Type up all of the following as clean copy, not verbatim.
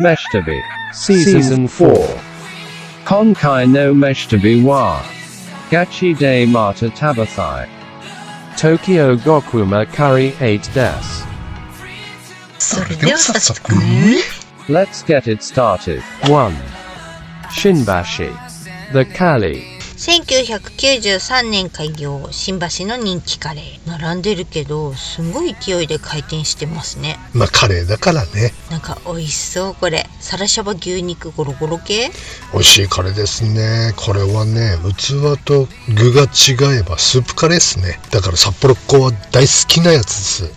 Meshtabi Season 4 Konkai no Meshtabi wa Gachi de Mata Tabathai Tokyo Gokuma Curry 8 des それでは早速 Let's get it started. 1. Shinbashi The Kali 1993年開業、新橋の人気カレー。並んでるけどすごい勢いで回転してますね。まあカレーだからね。なんか美味しそう。これサラシャバ牛肉ゴロゴロ系。美味しいカレーですね。これはね、器と具が違えばスープカレーですね。だから札幌っ子は大好きなやつです。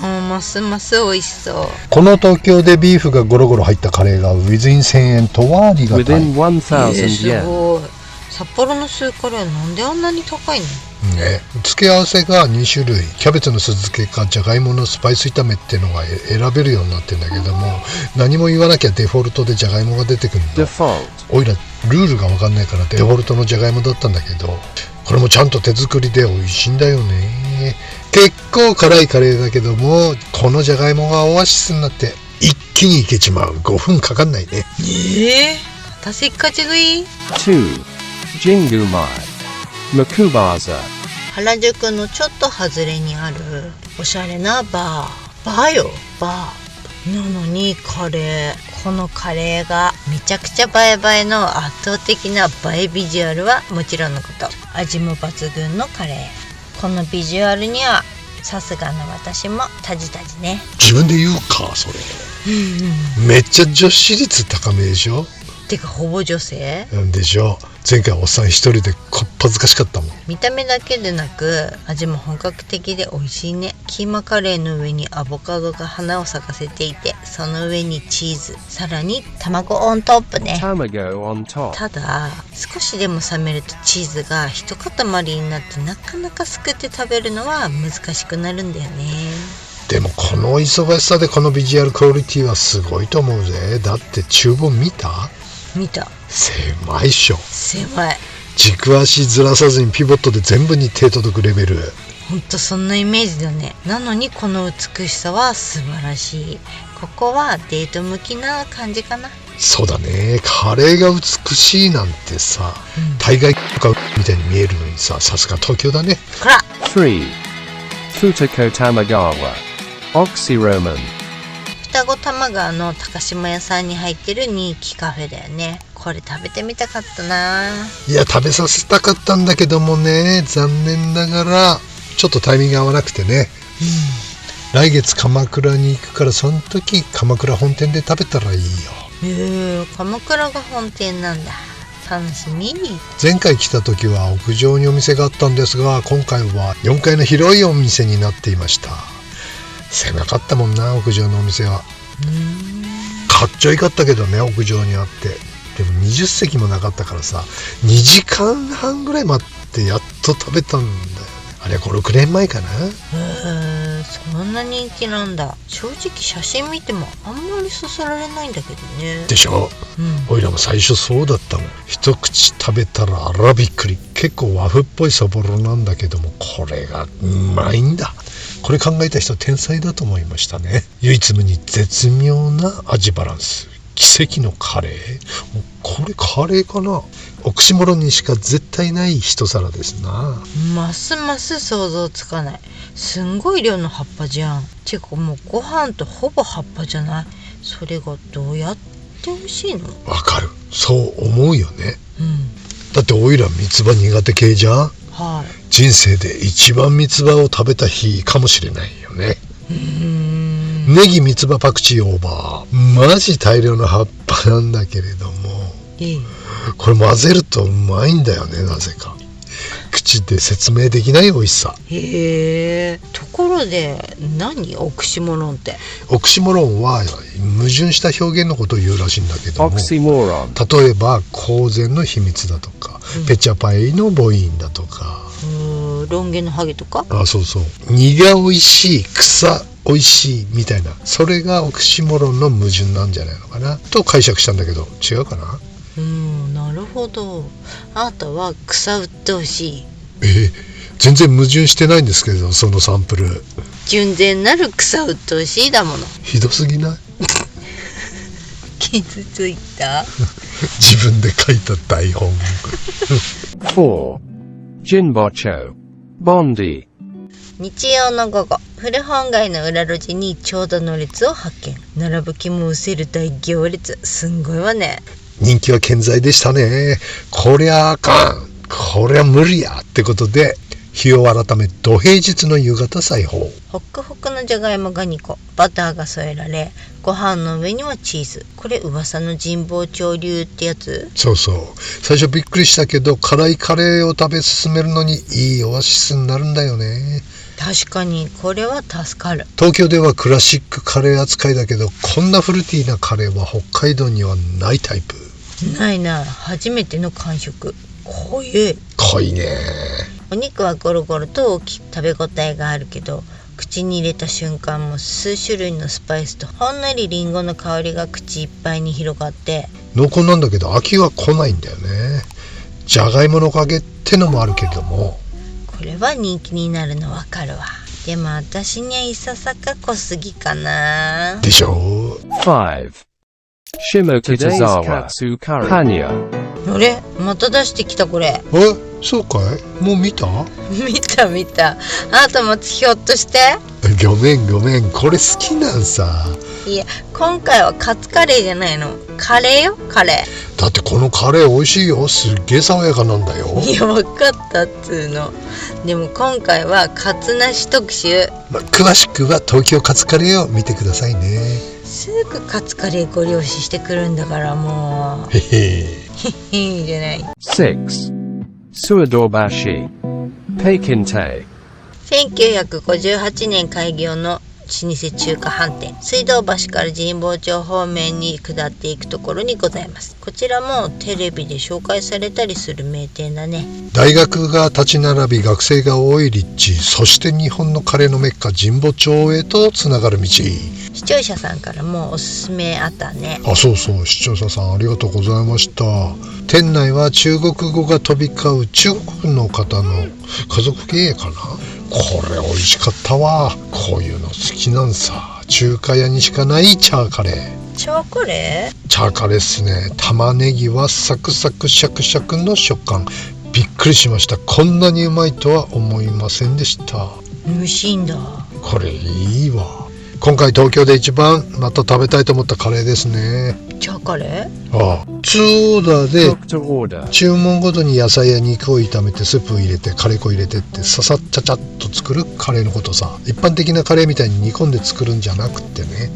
ますます美味しそう。この東京でビーフがゴロゴロ入ったカレーが within 1000円とはありがたい。 Within 1000す yen ごい。札幌のスーカレーなんであんなに高いのね、付け合わせが2種類、キャベツの酢漬けかじゃがいものスパイス炒めっていうのが選べるようになってんだけども、何も言わなきゃデフォルトでじゃがいもが出てくるんだ。 Default おいらルールが分かんないからデフォルトのじゃがいもだったんだけど、これもちゃんと手作りで美味しいんだよね。結構辛いカレーだけども、このじゃがいもがオアシスになって一気にいけちまう。5分かかんないね。私勝ち食い。 2. Jingumai Makubaza 原宿のちょっと外れにあるおしゃれなバーよ。バーなのにカレー。このカレーがめちゃくちゃ映え映えの圧倒的な映えビジュアルはもちろんのこと、味も抜群のカレー。このビジュアルにはさすがの私もタジタジね。自分で言うかそれ。めっちゃ女子率高めでしょ。てかほぼ女性なんでしょう。前回おっさん一人でこっぱずかしかったもん。見た目だけでなく味も本格的で美味しいね。キーマカレーの上にアボカドが花を咲かせていて、その上にチーズ、さらに卵オントップね。 Tamago on top ただ少しでも冷めるとチーズが一塊になってなかなかすくって食べるのは難しくなるんだよね。でもこの忙しさでこのビジュアルクオリティはすごいと思うぜ。だって厨房見た？見た。狭いっしょ。狭い。軸足ずらさずにピボットで全部に手届くレベル。ほんとそんなイメージだね。なのにこの美しさは素晴らしい。ここはデート向きな感じかな。そうだね。カレーが美しいなんてさ、大概とかみたいに見えるのにさ、さすが東京だね。ほら。 3. Futako Tamagawa Oxyroman 双子玉川の高島屋さんに入ってる人気カフェだよね。これ食べてみたかったな。いや食べさせたかったんだけどもね、残念ながらちょっとタイミング合わなくてね、来月鎌倉に行くから、その時鎌倉本店で食べたらいいよ。鎌倉が本店なんだ。楽しみ。前回来た時は屋上にお店があったんですが、今回は4階の広いお店になっていました。狭かったもんな、屋上のお店は。かっちょいかったけどね、屋上にあって。でも20席もなかったからさ、2時間半ぐらい待ってやっと食べたんだよね。あれ5、6年前かな。そんな人気なんだ。正直写真見てもあんまりそそられないんだけどね。でしょ、おいらも最初そうだったもん。一口食べたらあらびっくり。結構和風っぽいそぼろなんだけども、これがうまいんだ。これ考えた人天才だと思いましたね。唯一無二絶妙な味バランス、奇跡のカレー。これカレーかな。オクシモロンにしか絶対ない一皿ですな。ますます想像つかない。すんごい量の葉っぱじゃん。てかもうご飯とほぼ葉っぱじゃない。それがどうやって美味しいの？わかる。そう思うよね。だっておいら三つ葉苦手系じゃん。人生で一番三つ葉を食べた日かもしれないよね。ネギ、三つ葉、パクチー、オーバー、マジ大量の葉っぱなんだけれども、これ混ぜるとうまいんだよね。なぜか口で説明できない美味しさ。ところで何オクシモロンって？オクシモロンは矛盾した表現のことを言うらしいんだけども、例えば公然の秘密だとか、ペチャパイの母音だとか、ロン毛のハゲとか。そうそう。苦が美味しい、草美味しいみたいな、それがオクシモロンの矛盾なんじゃないのかなと解釈したんだけど、違うかな。なるほど。あなたは草うっとうしい。全然矛盾してないんですけど、そのサンプル。純然なる草うっとうしいだもの。ひどすぎない？傷ついた。自分で書いた台本。4. Jinbocho. Bondi. 日曜の午後、古本街の裏路地に長蛇の列を発見。並ぶ気も失せる大行列。すんごいわね。人気は健在でしたね。こりゃあかん。こりゃ無理やってことで、日を改め土平日の夕方再訪。ホックホクのじゃがいもが2個、バターが添えられ、ご飯の上にはチーズ。これ噂の神保町流ってやつ？そうそう。最初びっくりしたけど、辛いカレーを食べ進めるのにいいオアシスになるんだよね。確かにこれは助かる。東京ではクラシックカレー扱いだけど、こんなフルーティーなカレーは北海道にはないタイプ。ないな、初めての感触。濃い。濃いね。お肉はゴロゴロと大きく食べ応えがあるけど、口に入れた瞬間も数種類のスパイスとほんのりリンゴの香りが口いっぱいに広がって、濃厚なんだけど飽きは来ないんだよね。じゃがいものおかげってのもあるけれども、これは人気になるのわかるわ。でも私にはいささか濃すぎかな。でしょう。 5. Shimokitazawa. Panya. あれ、また出してきたこれ。そうかい？もう見た？見た。あなたもひょっとして？ごめん、これ好きなんさ。いや、今回はカツカレーじゃないの。カレーよ、カレだってこのカレー美味しいよ。すっげえ爽やかなんだよ。ー。いや、わかったっつーの。でも今回はカツなし特集。詳しくは東京カツカレーを見てくださいね。すぐカツカレーご了承してくるんだからもう。へへ。いいじゃない。6. Suadorbashi. Peikinte. 1958年開業の老舗中華飯店、水道橋から神保町方面に下っていくところにございます。こちらもテレビで紹介されたりする名店だね。大学が立ち並び、学生が多い立地、そして日本のカレーのメッカ神保町へとつながる道。視聴者さんからもおすすめあったね。そうそう、視聴者さんありがとうございました。店内は中国語が飛び交う中国の方の家族経営かな。これ美味しかったわ。こういうの好きなんさ。中華屋にしかないチャーカレー。チャーカレー？チャーカレーっすね。玉ねぎはサクサクシャクシャクの食感。びっくりしました。こんなにうまいとは思いませんでした。美味しいんだ。これいいわ。今回東京で一番また食べたいと思ったカレーですね。チャーカレー？2オーダーで Cook to order. 注文ごとに野菜や肉を炒めてスープを入れてカレー粉を入れてってささっちゃちゃっと作るカレーのことさ。一般的なカレーみたいに煮込んで作るんじゃなくってね。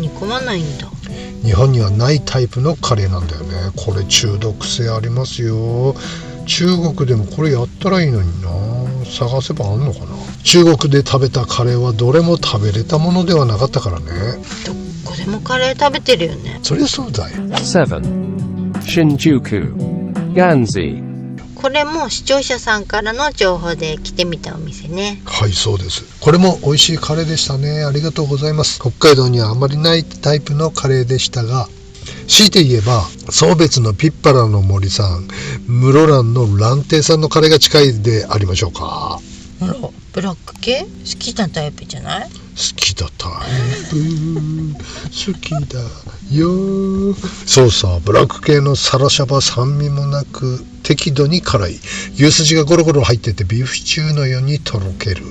煮込まないんだ。日本にはないタイプのカレーなんだよね。これ中毒性ありますよ。中国でもこれやったらいいのにな。探せばあんのかな。中国で食べたカレーはどれも食べれたものではなかったからね。どこでもカレー食べてるよね。そりゃそうだよ。 7. Shinjuku. Ganzi. これも視聴者さんからの情報で来てみたお店ね。はい、そうです。これも美味しいカレーでしたね。ありがとうございます。北海道にはあまりないタイプのカレーでしたが、強いて言えば送別のピッパラの森さん、室蘭の蘭亭さんのカレーが近いでありましょうか。あら、ブラック系？好きなタイプじゃない？好きだタイプ好きだよ。そうさ、ブラック系のサラシャバ、酸味もなく適度に辛い、牛すじがゴロゴロ入っててビーフシチューのようにとろける。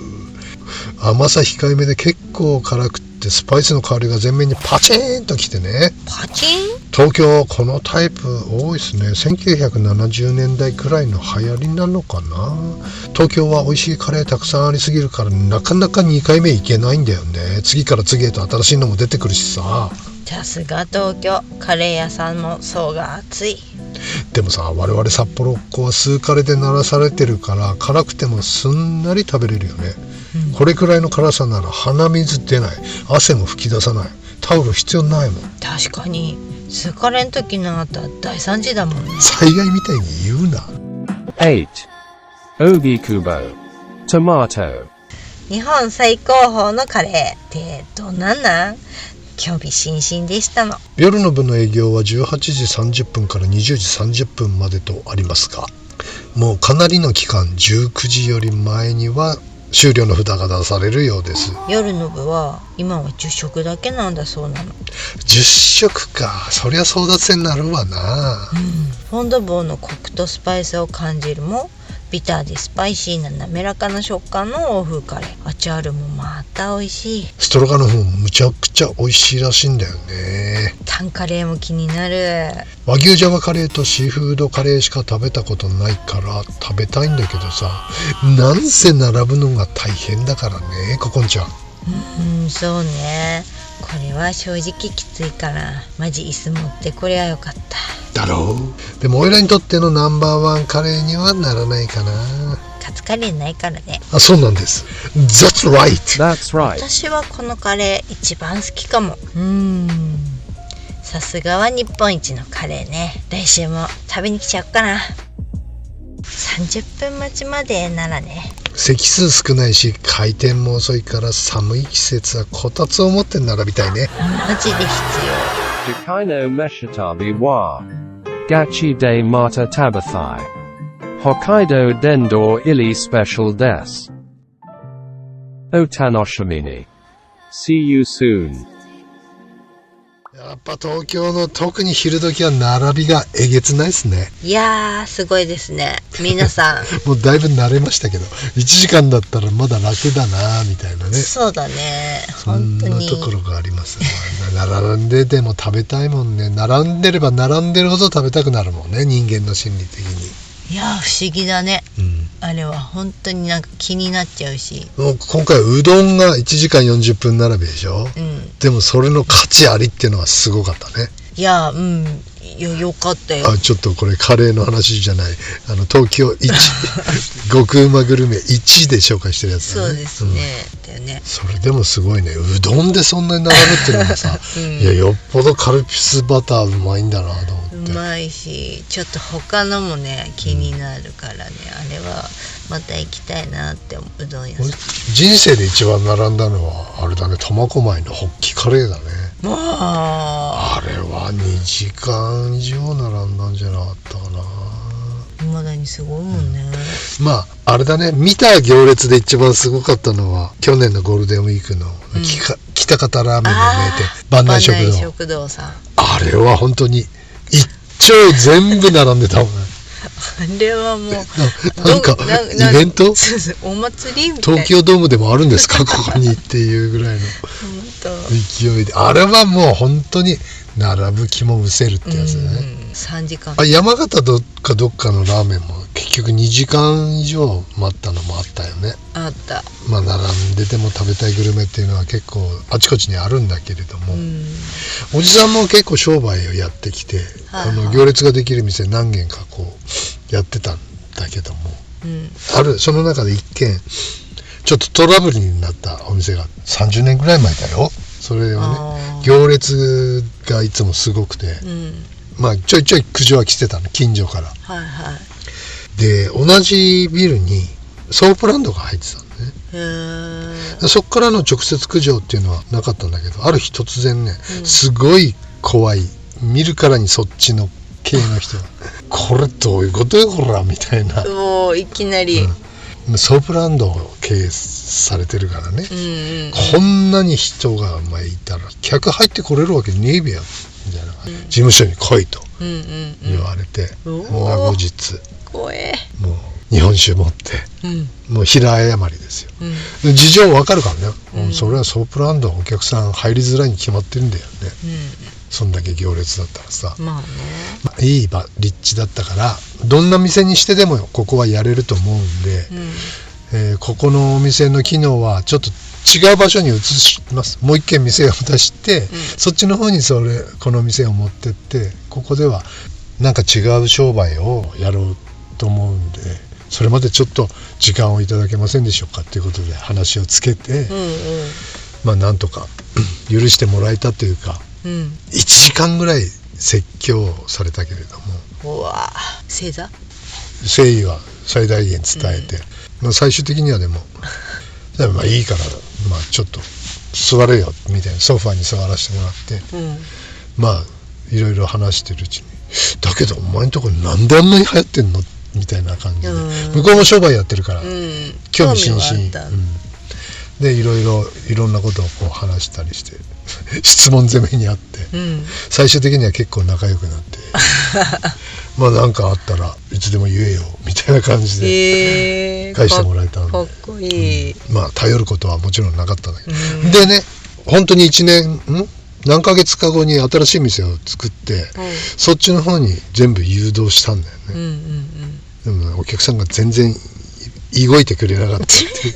甘さ控えめで結構辛くってスパイスの香りが前面にパチーンときてね。パチン？東京このタイプ多いですね。1970年代くらいの流行りなのかな。東京は美味しいカレーたくさんありすぎるからなかなか2回目行けないんだよね。次から次へと新しいのも出てくるしさ。さすが東京、カレー屋さんも層が厚い。でもさ、我々札幌っ子は数カレーで鳴らされてるから辛くてもすんなり食べれるよね。これくらいの辛さなら鼻水出ない、汗も吹き出さない、タオル必要ないもん。確かに数カレーの時のあなた大惨事だもんね。災害みたいに言うな。 8. Ogikubo. Tomato. 日本最高峰のカレーってどんなんなん？興味津々でしたの。夜の部の営業は18時30分から20時30分までとありますが、もうかなりの期間19時より前には終了の札が出されるようです。夜の部は今は10食だけなんだそうなの。10食か、そりゃ争奪戦になるわな。フォンドボーのコクとスパイスを感じるもビターでスパイシーな滑らかな食感の欧風カレー。アチャールもまた美味しい。ストロガノフもむちゃくちゃ美味しいらしいんだよね。タンカレーも気になる。和牛ジャワカレーとシーフードカレーしか食べたことないから食べたいんだけどさ、なんせ並ぶのが大変だからね、ココンちゃん。そうね。これは正直きついからマジ椅子持ってこりゃよかった。だろう。でも俺らにとってのナンバーワンカレーにはならないかな。カツカレーないからね。あ、そうなんです。That's right. That's right. 私はこのカレー一番好きかも。さすがは日本一のカレーね。来週も食べに来ちゃおっかな。30分待ちまでならね。席数少ないし回転も遅いから寒い季節はこたつを持って並びたいね。マジで必 Dukaino Meshitabi wa Gachi de Mata Tabathai Hokkaido Dendor Ili Special Des Otanoshimini. See you soon. やっぱ東京の特に昼時は並びがえげつないですね。要。いやーすごいですね皆さん。もうだいぶ慣れましたけど、1時間だったらまだ楽だなみたいなね。そうだね。そんなところがありますね。並んででも食べたいもんね。並んでれば並んでるほど食べたくなるもんね、人間の心理的に。いやー不思議だね。あれは本当になんか気になっちゃうし。もう今回うどんが1時間40分並びでしょ。でもそれの価値ありっていうのはすごかったね。いやよかったよ。ちょっとこれカレーの話じゃない、東京1極うまグルメ1で紹介してるやつだね。そうですね、だよね。それでもすごいね。うどんでそんなに並ぶっていうのがさ、いやよっぽどカルピスバターうまいんだなと思って。うまいし、ちょっと他のもね気になるからね、あれはまた行きたいなって思う。うどん屋さん。人生で一番並んだのはあれだね、苫小牧のホッキカレーだね。あれは2時間以上並んだんじゃなかったかな。未だにすごいもんね。まああれだね、見た行列で一番すごかったのは去年のゴールデンウィークの北方ラーメンの名店万内食堂さん。あれは本当に一丁全部並んでたもんね。あれはもうなんかイベントお祭りみたいな。東京ドームでもあるんですかここにっていうぐらいの勢いで、あれはもう本当に並ぶ気も失せるってやつだね。3時間。山形どっかのラーメンも結局2時間以上待ったのもあったよね。あった。まあ並んでても食べたいグルメっていうのは結構あちこちにあるんだけれども、おじさんも結構商売をやってきて、行列ができる店何軒かこうやってたんだけども、その中で一軒ちょっとトラブルになったお店が30年ぐらい前だよ。それはね、行列がいつもすごくて、まあちょいちょい苦情は来てたの、近所から。で同じビルにソープランドが入ってたんでね。そこからの直接苦情っていうのはなかったんだけど、ある日突然ね、すごい怖い、見るからにそっちの系の人がこれどういうことよこらみたいな。もういきなり、ソープランドを経営されてるからね、こんなに人がいたら客入ってこれるわけねえべやみたいな、事務所に来いと言われて、後日怖え、もう日本酒持って、もう平謝りですよ、事情わかるからね、それはソープランドお客さん入りづらいに決まってるんだよね、そんだけ行列だったらさ、いい立地だったからどんな店にしてでもここはやれると思うんで、ここのお店の機能はちょっと違う場所に移します。もう一軒店を出して、そっちの方にこの店を持ってって、ここではなんか違う商売をやろうと思うんで、それまでちょっと時間をいただけませんでしょうかっていうことで話をつけて、まあなんとか許してもらえたというか、1時間ぐらい説教されたけれども、うわ正座誠意は最大限伝えて、まあ最終的にはでもまあいいから、まあちょっと座れよみたいなソファに座らせてもらって、まあいろいろ話してるうちに、だけどお前んとこなんであんなに流行ってんのみたいな感じで、うん向こうも商売やってるから、興味津々、興味はあったでいろんなことをこう話したりして質問攻めにあって、最終的には結構仲良くなってまあ何かあったらいつでも言えよみたいな感じで返してもらえたんで、かっこいい、まあ頼ることはもちろんなかったんだけど、でね本当に1年何ヶ月か後に新しい店を作って、そっちの方に全部誘導したんだよね、でもね、お客さんが全然動いてくれなかったっていう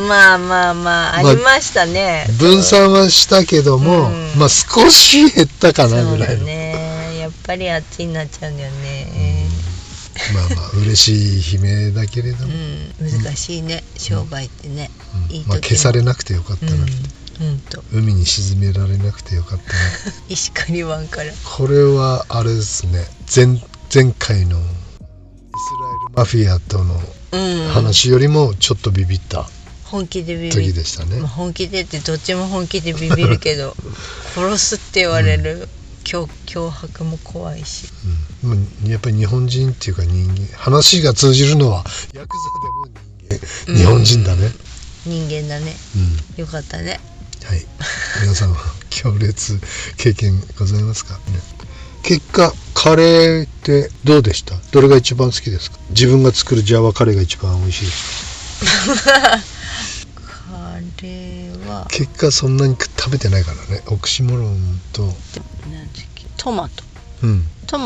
まあありましたね、分散はしたけども、まあ少し減ったかなぐらいの、そうだね、やっぱりあっちになっちゃうんだよね、まあ嬉しい悲鳴だけれども、難しいね、商売ってね、いい時もまあ消されなくてよかったな、海に沈められなくてよかったな石狩湾から。これはあれですね、前回のイスラエルマフィアとの話よりもちょっとビビった本気でビビ時でしたね、本気でってどっちも本気でビビるけど殺すって言われる、脅迫も怖いし、やっぱり日本人っていうか人間、話が通じるのはヤクザでも日本人だね、人間だね、よかったね。はい、皆さんは強烈経験ございますかね。結果カレーってどうでした？どれが一番好きですか？自分が作るジャワカレーが一番美味しいですか？カレーは結果そんなに食べてないからね。オクシモロンとトマ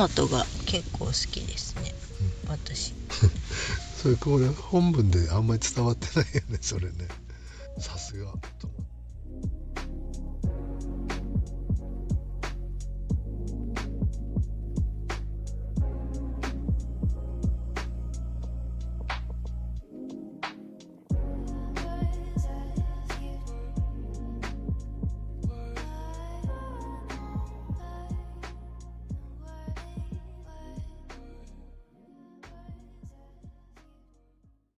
トが結構好きですね、私それこれ本文であんまり伝わってないよね、それね、さすが。